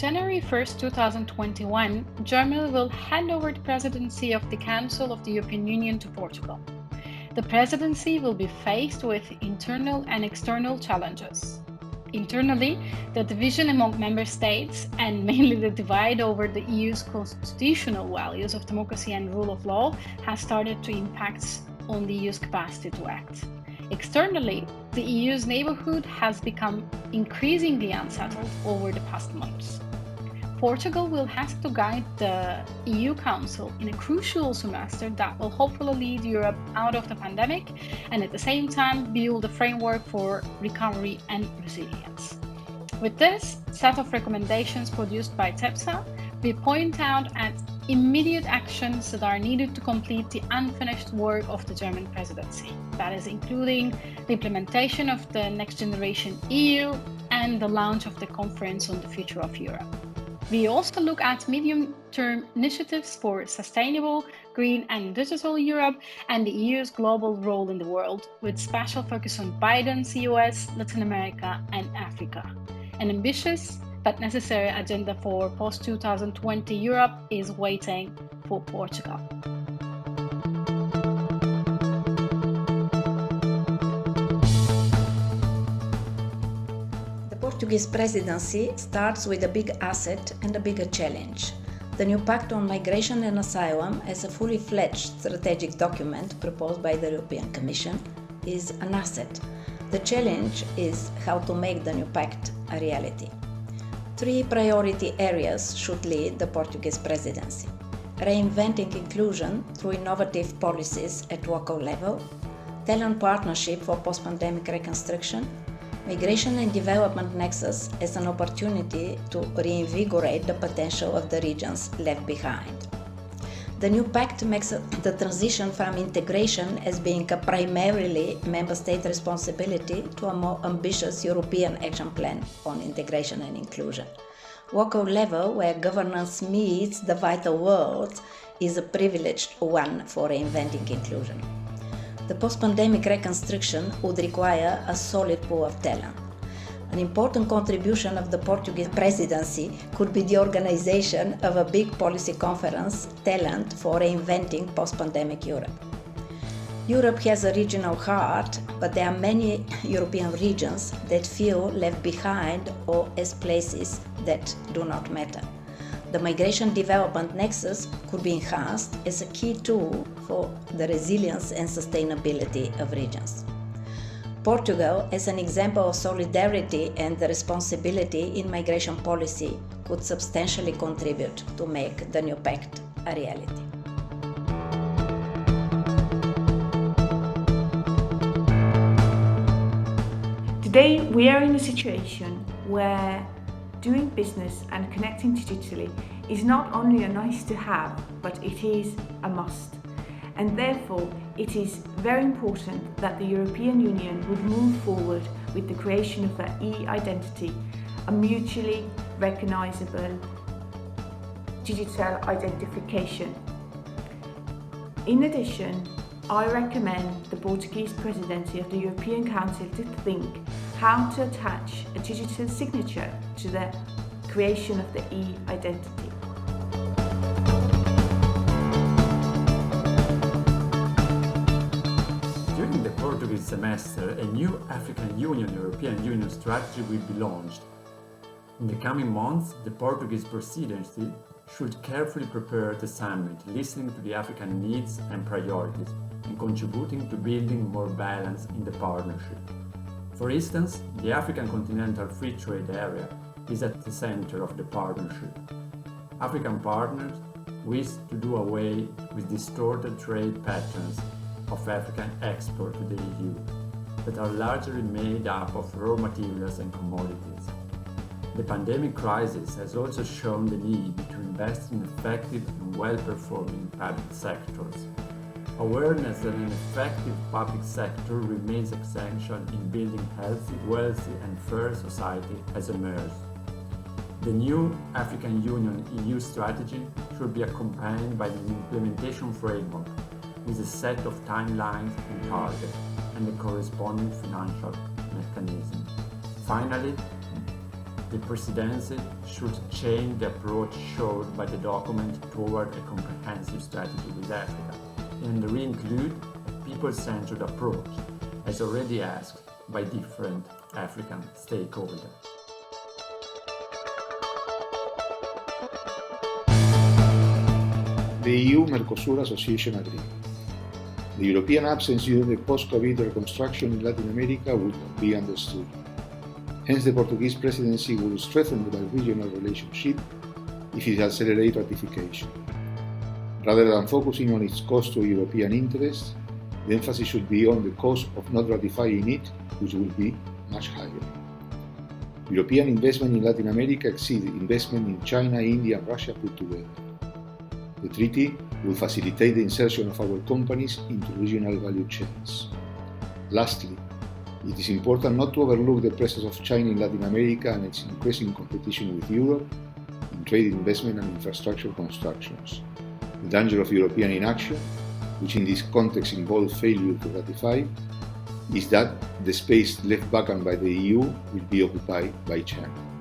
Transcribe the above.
January 1st, 2021, Germany will hand over the presidency of the Council of the European Union to Portugal. The presidency will be faced with internal and external challenges. Internally, the division among member states, and mainly the divide over the EU's constitutional values of democracy and rule of law, has started to impact on the EU's capacity to act. Externally, the EU's neighborhood has become increasingly unsettled over the past months. Portugal will have to guide the EU Council in a crucial semester that will hopefully lead Europe out of the pandemic and at the same time build a framework for recovery and resilience. With this set of recommendations produced by TEPSA, we point out at immediate actions that are needed to complete the unfinished work of the German presidency. That is including the implementation of the Next Generation EU and the launch of the Conference on the Future of Europe. We also look at medium-term initiatives for sustainable, green and digital Europe and the EU's global role in the world, with special focus on Biden's US, Latin America and Africa. An ambitious but necessary agenda for post-2020 Europe is waiting for Portugal. The Portuguese presidency starts with a big asset and a bigger challenge. The new Pact on Migration and Asylum, as a fully fledged strategic document proposed by the European Commission, is an asset. The challenge is how to make the new Pact a reality. 3 priority areas should lead the Portuguese presidency: reinventing inclusion through innovative policies at local level, talent partnership for post-pandemic reconstruction, migration and development nexus as an opportunity to reinvigorate the potential of the regions left behind. The new pact makes the transition from integration as being a primarily member state responsibility to a more ambitious European action plan on integration and inclusion. Local level, where governance meets the vital world, is a privileged one for reinventing inclusion. The post-pandemic reconstruction would require a solid pool of talent. An important contribution of the Portuguese presidency could be the organization of a big policy conference, Talent for Reinventing Post-Pandemic Europe. Europe has a regional heart, but there are many European regions that feel left behind or as places that do not matter. The migration development nexus could be enhanced as a key tool for the resilience and sustainability of regions. Portugal, as an example of solidarity and responsibility in migration policy, could substantially contribute to make the new pact a reality. Today, we are in a situation where doing business and connecting digitally is not only a nice to have, but it is a must. And therefore, it is very important that the European Union would move forward with the creation of an e-identity, a mutually recognisable digital identification. In addition, I recommend the Portuguese Presidency of the European Council to think how to attach a digital signature to the creation of the e-identity. During the Portuguese semester, a new African Union-European Union strategy will be launched. In the coming months, the Portuguese Presidency should carefully prepare the summit, listening to the African needs and priorities, and contributing to building more balance in the partnership. For instance, the African Continental Free Trade Area is at the center of the partnership. African partners wish to do away with distorted trade patterns of African export to the EU that are largely made up of raw materials and commodities. The pandemic crisis has also shown the need to invest in effective and well-performing public sectors. Awareness that an effective public sector remains essential in building healthy, wealthy and fair society has emerged. The new African Union EU strategy should be accompanied by an implementation framework with a set of timelines and targets and a corresponding financial mechanism. Finally, the Presidency should change the approach shown by the document toward a comprehensive strategy with Africa and re-include a people-centered approach, as already asked by different African stakeholders. The EU-Mercosur Association Agreement. The European absence during the post-COVID reconstruction in Latin America would not be understood. Hence, the Portuguese Presidency will strengthen the regional relationship if it accelerates ratification. Rather than focusing on its cost to European interests, the emphasis should be on the cost of not ratifying it, which will be much higher. European investment in Latin America exceeds investment in China, India, and Russia put together. The treaty will facilitate the insertion of our companies into regional value chains. Lastly, it is important not to overlook the presence of China in Latin America and its increasing competition with Europe in trade, investment, and infrastructure constructions. The danger of European inaction, which in this context involves failure to ratify, is that the space left vacant by the EU will be occupied by China.